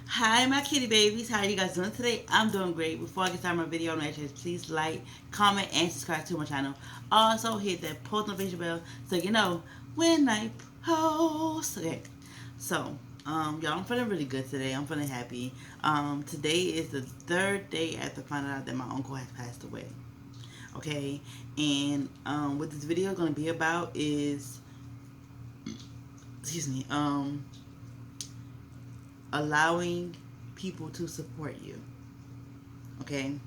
Hi, my kitty babies. How are you guys doing today? I'm doing great. Before I get started my video, I'm going to please like, comment, and subscribe to my channel. Also, hit that post notification bell so you know when I post. Okay, so, y'all, I'm feeling really good today. I'm feeling happy. Today is the third day after finding out that my uncle has passed away. Okay, and what this video is going to be about is, excuse me, allowing people to support you. Okay.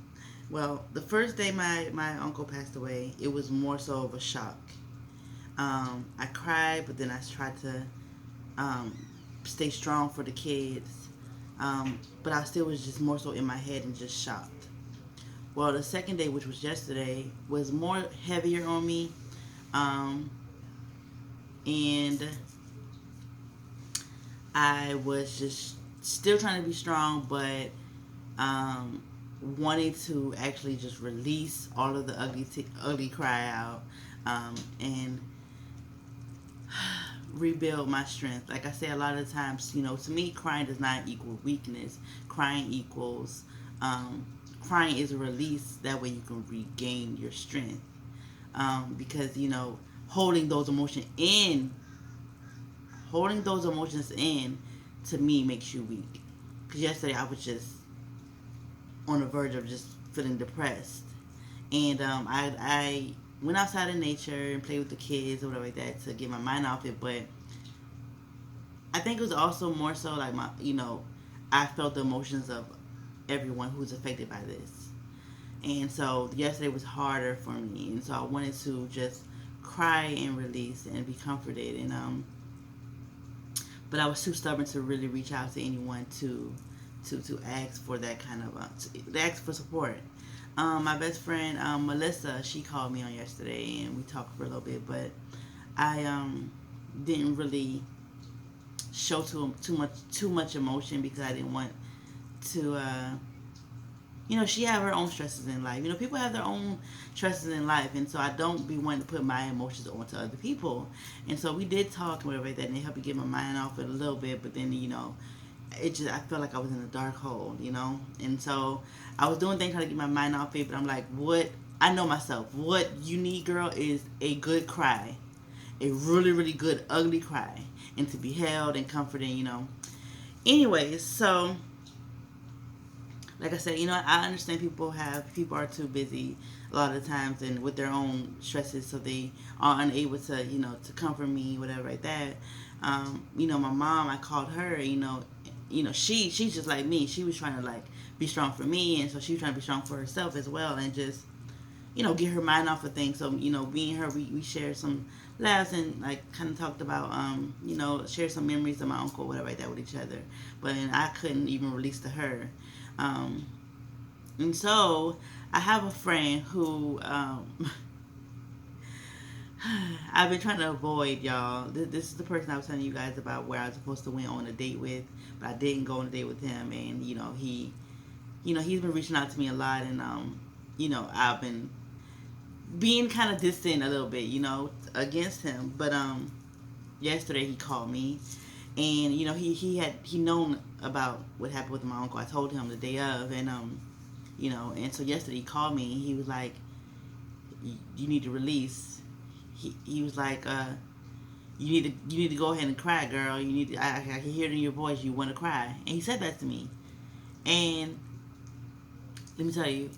Well, the first day my uncle passed away, it was more so of a shock. I cried, but then I tried to um, stay strong for the kids. But I still was just more so in my head and just shocked. Well, the second day, which was yesterday, was more heavier on me. Um, and I was just still trying to be strong, but um, wanted to actually just release all of the ugly cry out, and rebuild my strength. Like I say a lot of times, to me, crying does not equal weakness. Crying equals, um, crying is a release. That way you can regain your strength. Because, holding those emotions in, holding those emotions in, to me makes you weak. Because yesterday I was just on the verge of just feeling depressed. And I went outside in nature and played with the kids or whatever like that to get my mind off it. But I think it was also more so like I felt the emotions of everyone who's affected by this. And so yesterday was harder for me. And so I wanted to just cry and release and be comforted. And but I was too stubborn to really reach out to anyone to ask for that kind of to ask for support. My best friend Melissa, she called me on yesterday and we talked for a little bit, but I didn't really show too much emotion because I didn't want to. She have her own stresses in life. People have their own stresses in life, and so I don't be wanting to put my emotions onto other people. And so we did talk and whatever like that, and it helped me get my mind off it a little bit. But then it just I felt like I was in a dark hole. And so I was doing things trying to get my mind off it, but I'm like, what? I know myself. What you need, girl, is a good cry, a really really good ugly cry, and to be held and comforted. Anyways, so like I said, I understand people are too busy a lot of times and with their own stresses, so they are unable to comfort me, whatever like that. My mom, I called her. She's just like me. She was trying to like be strong for me, and so she was trying to be strong for herself as well, and just get her mind off of things. So me and her, we shared some laughs and like kind of talked about share some memories of my uncle, whatever like that, with each other. But I couldn't even release to her. Um, and so I have a friend who I've been trying to avoid, y'all. This is the person I was telling you guys about where I was supposed to went on a date with, but I didn't go on a date with him. And he's been reaching out to me a lot, and I've been being kind of distant a little bit, against him. But yesterday he called me, and he known about what happened with my uncle. I told him the day of, and and so yesterday he called me and he was like, you need to release. He was like, you need to go ahead and cry, girl. I can hear it in your voice. You want to cry, and he said that to me. And let me tell you,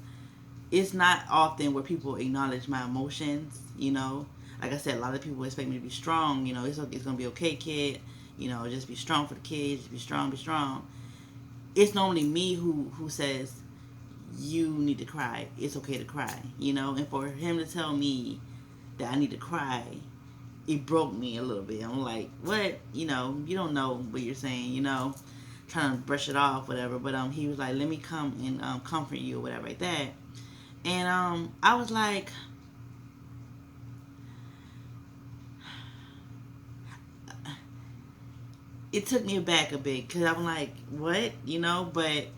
it's not often where people acknowledge my emotions. Like I said, a lot of people expect me to be strong. It's gonna be okay, kid. Just be strong for the kids. Just be strong, be strong. It's normally me who says you need to cry. It's okay to cry. And for him to tell me that I need to cry, it broke me a little bit. I'm like, what? You don't know what you're saying. Trying to brush it off, whatever. But he was like, let me come and comfort you, or whatever like that. And I was like, it took me aback a bit because I'm like, what? But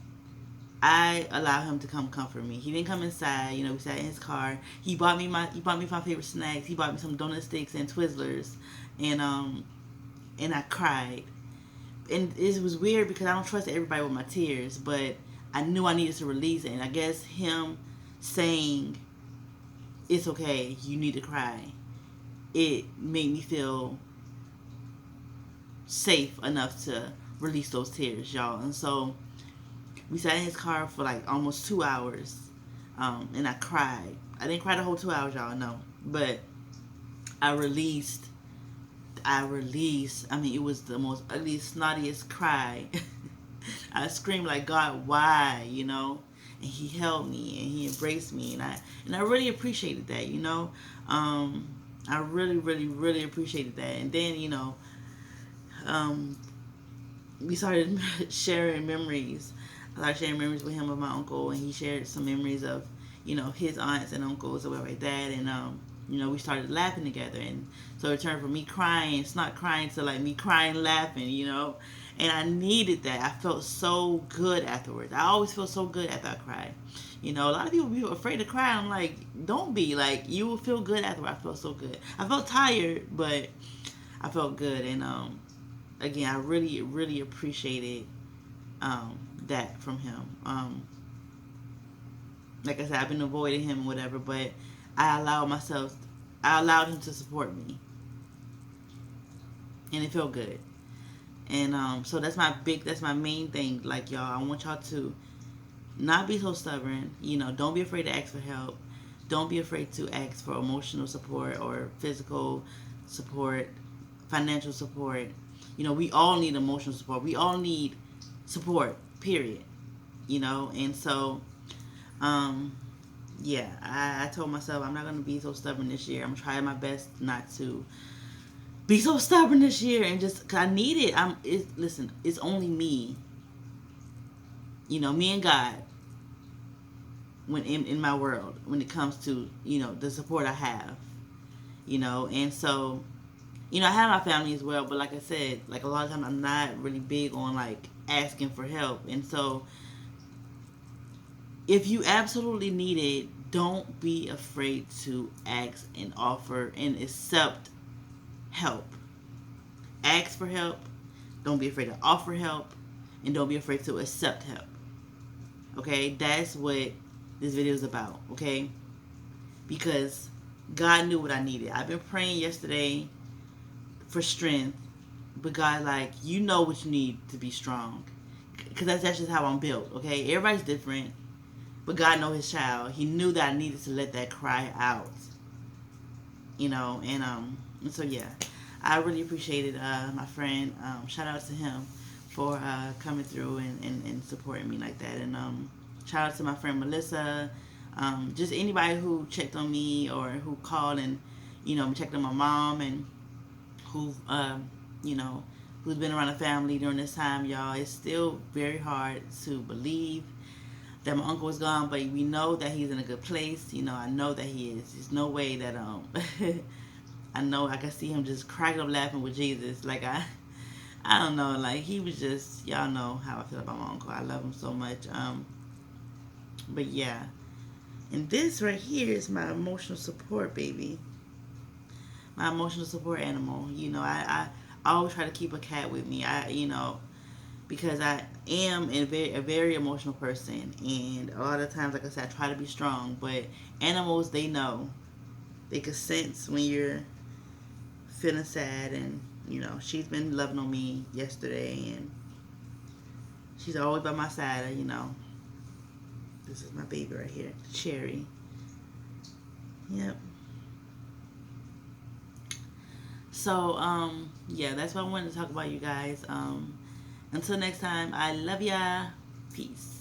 I allowed him to come comfort me. He didn't come inside. We sat in his car. He bought me my favorite snacks. He bought me some donut sticks and Twizzlers, and and I cried. and it was weird because I don't trust everybody with my tears, but I knew I needed to release it. And I guess him saying, it's okay, you need to cry, it made me feel safe enough to release those tears, y'all. And so we sat in his car for like almost 2 hours, and I cried. I didn't cry the whole 2 hours, y'all, no. But I released. I mean, it was the most ugly, snottiest cry. I screamed like, God, why? You know? And he held me and he embraced me, and I really appreciated that, you know. I really, really, really appreciated that. And then, you know, we started sharing memories. I started sharing memories with him of my uncle, and he shared some memories of, you know, his aunts and uncles or whatever like that. And you know, we started laughing together, and so it turned from me crying, it's not crying, to like me crying, laughing, you know. And I needed that. I felt so good afterwards. I always feel so good after I cry. You know, a lot of people be afraid to cry. I'm like, don't be. Like, you will feel good afterwards. I felt so good. I felt tired, but I felt good. And again, I really, really appreciated that from him. Like I said, I've been avoiding him, whatever, but I allowed him to support me, and it felt good. And so that's my main thing. Like, y'all, I want y'all to not be so stubborn. You know, don't be afraid to ask for help. Don't be afraid to ask for emotional support or physical support, financial support. You know, we all need emotional support. We all need support, period. You know, and so, um, yeah, I told myself I'm not going to be so stubborn this year. I'm trying my best not to be so stubborn this year, and just, cause I need it. Listen, it's only me, you know, me and God, when in my world, when it comes to, you know, the support I have, you know. And so, you know, I have my family as well, but like I said, like a lot of times I'm not really big on like asking for help. And so if you absolutely need it, don't be afraid to ask and offer and accept help. Ask for help. Don't be afraid to offer help, and don't be afraid to accept help. Okay, that's what this video is about. Okay, because God knew what I needed. I've been praying yesterday for strength, but God, like, you know what you need to be strong, because that's just how I'm built. Okay, everybody's different, but God knows His child. He knew that I needed to let that cry out. You know, and so yeah, I really appreciated my friend. Shout out to him for coming through and supporting me like that. And shout out to my friend Melissa. Just anybody who checked on me or who called and, you know, checked on my mom, and who, you know, who's been around the family during this time, y'all. It's still very hard to believe that my uncle is gone, but we know that he's in a good place. You know, I know that he is. There's no way that I know I can see him just cracking up laughing with Jesus. Like, I don't know. Like, he was just, y'all know how I feel about my uncle. I love him so much. But yeah, and this right here is my emotional support baby. My emotional support animal. You know, I always try to keep a cat with me. You know, because I am a very emotional person, and a lot of times, like I said, I try to be strong. But animals, they know, they can sense when you're feeling sad, and you know, she's been loving on me yesterday, and she's always by my side. You know, this is my baby right here, Cherry. Yep. So yeah, that's what I wanted to talk about, you guys. Until next time, I love ya. Peace.